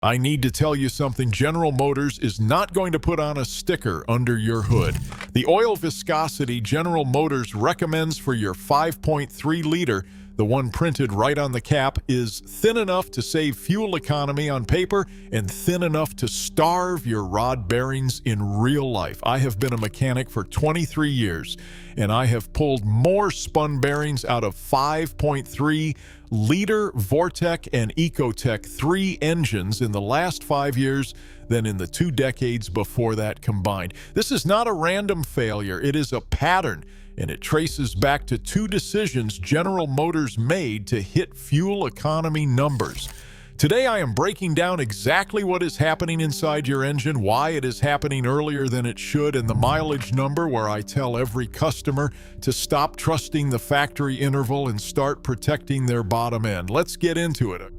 I need to tell you something. General Motors is not going to put on a sticker under your hood. The oil viscosity General Motors recommends for your 5.3 liter, the one printed right on the cap, is thin enough to save fuel economy on paper and thin enough to starve your rod bearings in real life. I have been a mechanic for 23 years, and I have pulled more spun bearings out of 5.3 liter Vortec and Ecotec 3 engines in the last 5 years than in the 2 decades before that combined. This is not a random failure. It is a pattern, and it traces back to 2 decisions General Motors made to hit fuel economy numbers. Today, I am breaking down exactly what is happening inside your engine, why it is happening earlier than it should, and the mileage number, where I tell every customer to stop trusting the factory interval and start protecting their bottom end. Let's get into it.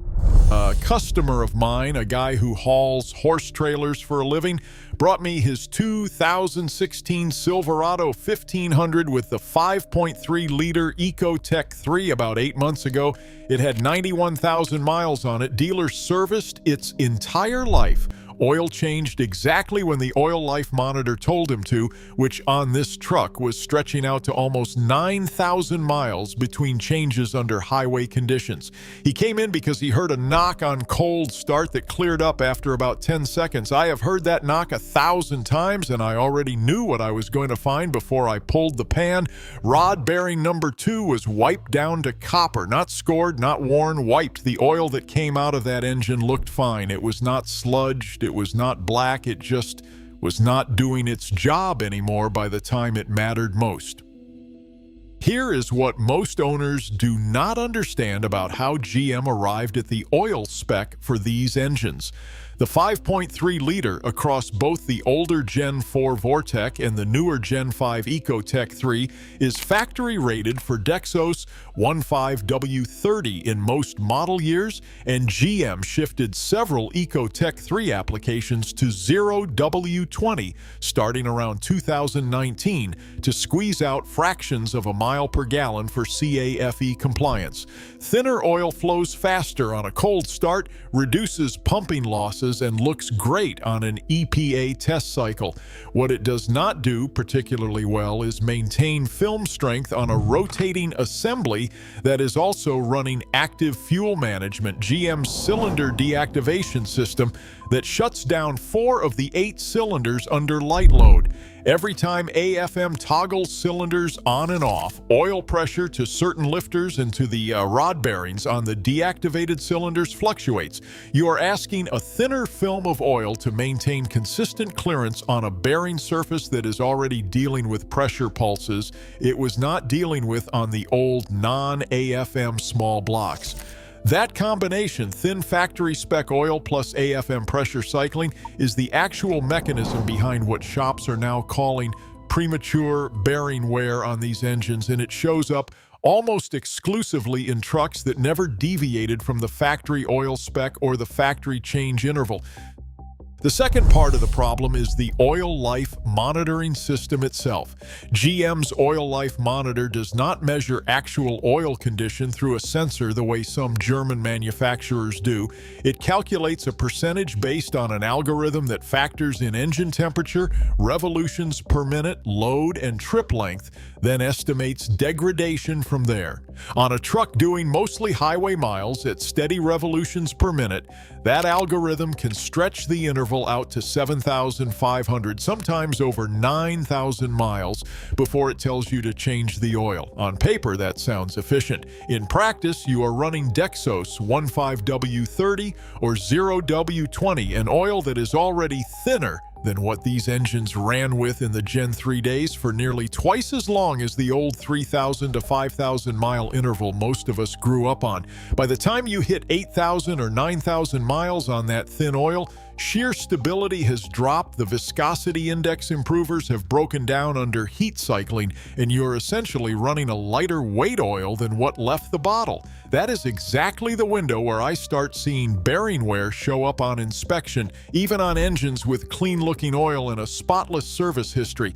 A customer of mine, a guy who hauls horse trailers for a living, brought me his 2016 Silverado 1500 with the 5.3 liter Ecotec 3 about 8 months ago. It had 91,000 miles on it. Dealer serviced its entire life. Oil changed exactly when the oil life monitor told him to, which on this truck was stretching out to almost 9,000 miles between changes under highway conditions. He came in because he heard a knock on cold start that cleared up after about 10 seconds. I have heard that knock 1,000 times, and I already knew what I was going to find before I pulled the pan. Rod bearing number 2 was wiped down to copper, not scored, not worn, wiped. The oil that came out of that engine looked fine. It was not sludged. It was not black. It just was not doing its job anymore by the time it mattered most. Here is what most owners do not understand about how GM arrived at the oil spec for these engines. The 5.3 liter across both the older Gen 4 Vortec and the newer Gen 5 Ecotec 3 is factory rated for Dexos 15W30 in most model years, and GM shifted several Ecotec 3 applications to 0W20 starting around 2019 to squeeze out fractions of a mile per gallon for CAFE compliance. Thinner oil flows faster on a cold start, reduces pumping losses, and looks great on an EPA test cycle. What it does not do particularly well is maintain film strength on a rotating assembly that is also running active fuel management, GM's cylinder deactivation system that shuts down 4 of the 8 cylinders under light load. Every time AFM toggles cylinders on and off, oil pressure to certain lifters and to the rod bearings on the deactivated cylinders fluctuates. You are asking a thinner film of oil to maintain consistent clearance on a bearing surface that is already dealing with pressure pulses it was not dealing with on the old non-AFM small blocks. That combination, thin factory spec oil plus AFM pressure cycling, is the actual mechanism behind what shops are now calling premature bearing wear on these engines, and it shows up almost exclusively in trucks that never deviated from the factory oil spec or the factory change interval. The second part of the problem is the oil life monitoring system itself. GM's oil life monitor does not measure actual oil condition through a sensor the way some German manufacturers do. It calculates a percentage based on an algorithm that factors in engine temperature, revolutions per minute, load, and trip length, then estimates degradation from there. On a truck doing mostly highway miles at steady revolutions per minute, that algorithm can stretch the interval out to 7,500, sometimes over 9,000 miles before it tells you to change the oil. On paper, that sounds efficient. In practice, you are running Dexos 15W30 or 0W20, an oil that is already thinner than what these engines ran with in the Gen 3 days for nearly twice as long as the old 3,000 to 5,000 mile interval most of us grew up on. By the time you hit 8,000 or 9,000 miles on that thin oil, shear stability has dropped, the viscosity index improvers have broken down under heat cycling, and you're essentially running a lighter weight oil than what left the bottle. That is exactly the window where I start seeing bearing wear show up on inspection, even on engines with clean-looking oil and a spotless service history.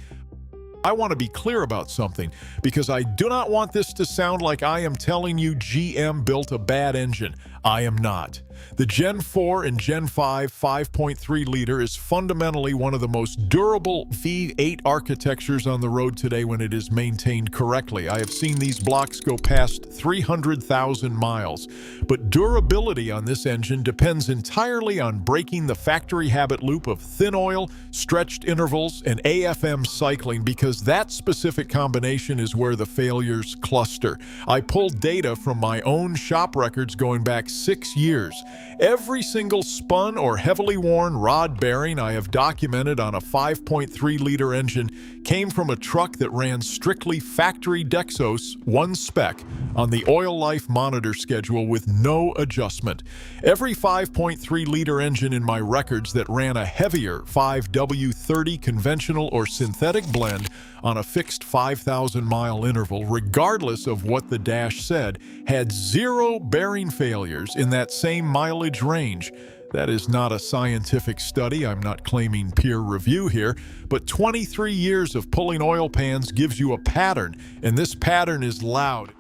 I want to be clear about something, because I do not want this to sound like I am telling you GM built a bad engine. I am not. The Gen 4 and Gen 5 5.3 liter is fundamentally one of the most durable V8 architectures on the road today when it is maintained correctly. I have seen these blocks go past 300,000 miles. But durability on this engine depends entirely on breaking the factory habit loop of thin oil, stretched intervals, and AFM cycling, because that specific combination is where the failures cluster. I pulled data from my own shop records going back 6 years. Every single spun or heavily worn rod bearing I have documented on a 5.3 liter engine came from a truck that ran strictly factory Dexos, one spec, on the oil life monitor schedule with no adjustment. Every 5.3 liter engine in my records that ran a heavier 5W30 conventional or synthetic blend on a fixed 5,000 mile interval, regardless of what the dash said, had 0 bearing failures in that same mileage range. That is not a scientific study. I'm not claiming peer review here, but 23 years of pulling oil pans gives you a pattern, and this pattern is loud.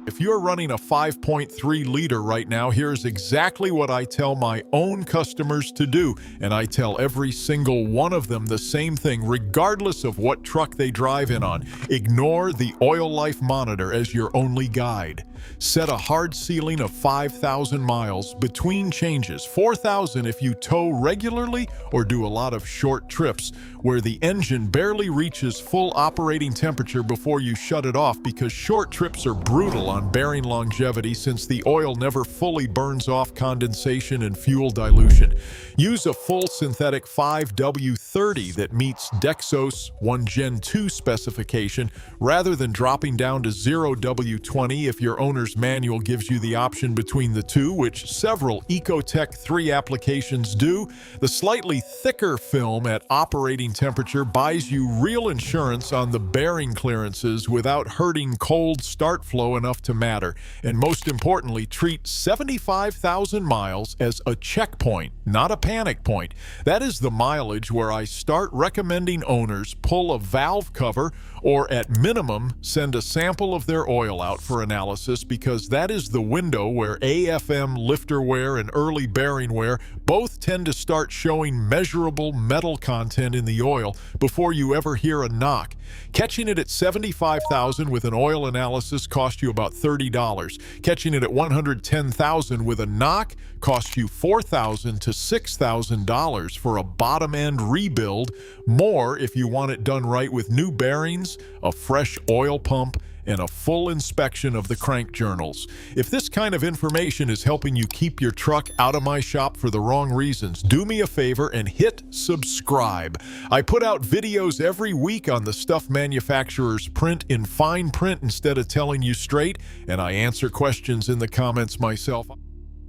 If you're running a 5.3 liter right now, here's exactly what I tell my own customers to do, and I tell every single one of them the same thing, regardless of what truck they drive in on. Ignore the oil life monitor as your only guide. Set a hard ceiling of 5,000 miles between changes, 4,000 if you tow regularly or do a lot of short trips, where the engine barely reaches full operating temperature before you shut it off, because short trips are brutal on bearing longevity since the oil never fully burns off condensation and fuel dilution. Use a full synthetic 5W30 that meets Dexos 1 Gen 2 specification rather than dropping down to 0W20 if your owner's manual gives you the option between the two, which several Ecotech 3 applications do. The slightly thicker film at operating temperature buys you real insurance on the bearing clearances without hurting cold start flow enough to matter. And most importantly, treat 75,000 miles as a checkpoint, not a panic point. That is the mileage where I start recommending owners pull a valve cover, or at minimum send a sample of their oil out for analysis, because that is the window where AFM lifter wear and early bearing wear both tend to start showing measurable metal content in the oil before you ever hear a knock. Catching it at 75,000 with an oil analysis cost you about $30. Catching it at 110,000 with a knock costs you $4,000 to $6,000 for a bottom-end rebuild, more if you want it done right with new bearings, a fresh oil pump, and a full inspection of the crank journals. If this kind of information is helping you keep your truck out of my shop for the wrong reasons, do me a favor and hit subscribe. I put out videos every week on the stuff manufacturers print in fine print instead of telling you straight, and I answer questions in the comments myself.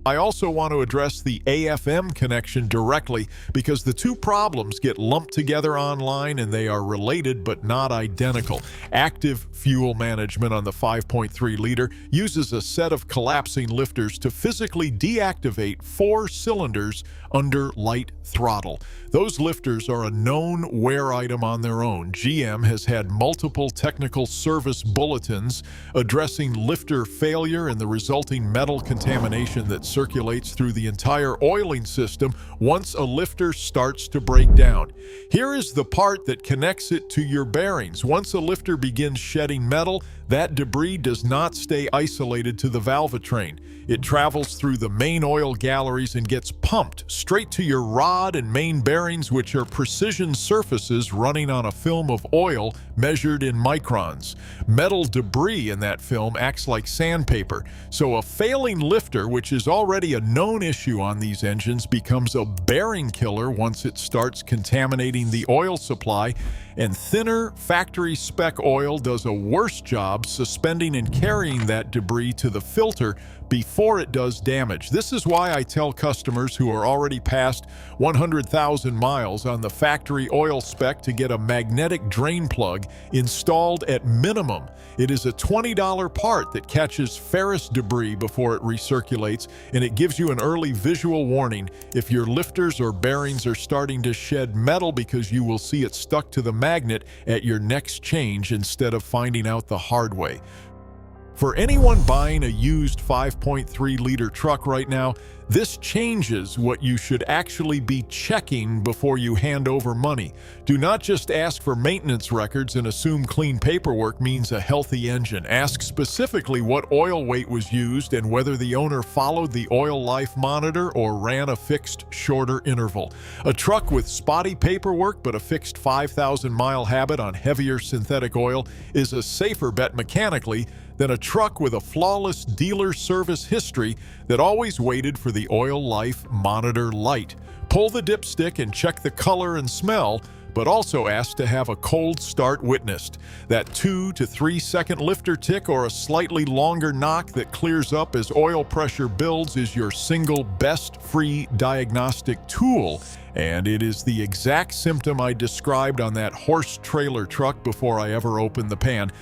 I also want to address the AFM connection directly, because the two problems get lumped together online and they are related but not identical. Active fuel management on the 5.3 liter uses a set of collapsing lifters to physically deactivate 4 cylinders under light throttle. Those lifters are a known wear item on their own. GM has had multiple technical service bulletins addressing lifter failure and the resulting metal contamination that circulates through the entire oiling system once a lifter starts to break down. Here is the part that connects it to your bearings. Once a lifter begins shedding metal, that debris does not stay isolated to the valvetrain. It travels through the main oil galleries and gets pumped straight to your rod and main bearings, which are precision surfaces running on a film of oil measured in microns. Metal debris in that film acts like sandpaper, so a failing lifter, which is already a known issue on these engines, becomes a bearing killer once it starts contaminating the oil supply, and thinner factory spec oil does a worse job suspending and carrying that debris to the filter before it does damage. This is why I tell customers who are already past 100,000 miles on the factory oil spec to get a magnetic drain plug installed at minimum. It is a $20 part that catches ferrous debris before it recirculates, and it gives you an early visual warning if your lifters or bearings are starting to shed metal, because you will see it stuck to the magnet at your next change instead of finding out the hard way. For anyone buying a used 5.3-liter truck right now, this changes what you should actually be checking before you hand over money. Do not just ask for maintenance records and assume clean paperwork means a healthy engine. Ask specifically what oil weight was used and whether the owner followed the oil life monitor or ran a fixed shorter interval. A truck with spotty paperwork but a fixed 5,000-mile habit on heavier synthetic oil is a safer bet mechanically than a truck with a flawless dealer service history that always waited for the oil life monitor light. Pull the dipstick and check the color and smell, but also ask to have a cold start witnessed. That 2 to 3 second lifter tick or a slightly longer knock that clears up as oil pressure builds is your single best free diagnostic tool. And it is the exact symptom I described on that horse trailer truck before I ever opened the pan.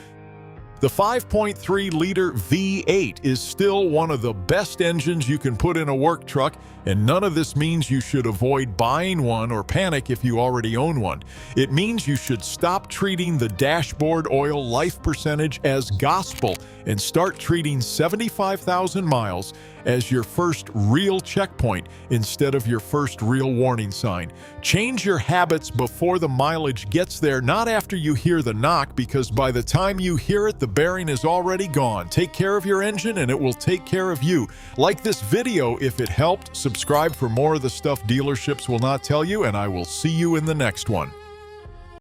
The 5.3-liter V8 is still one of the best engines you can put in a work truck, and none of this means you should avoid buying one or panic if you already own one. It means you should stop treating the dashboard oil life percentage as gospel and start treating 75,000 miles as your first real checkpoint instead of your first real warning sign. Change your habits before the mileage gets there, not after you hear the knock, because by the time you hear it, the bearing is already gone. Take care of your engine and it will take care of you. Like this video if it helped. Subscribe for more of the stuff dealerships will not tell you, and I will see you in the next one.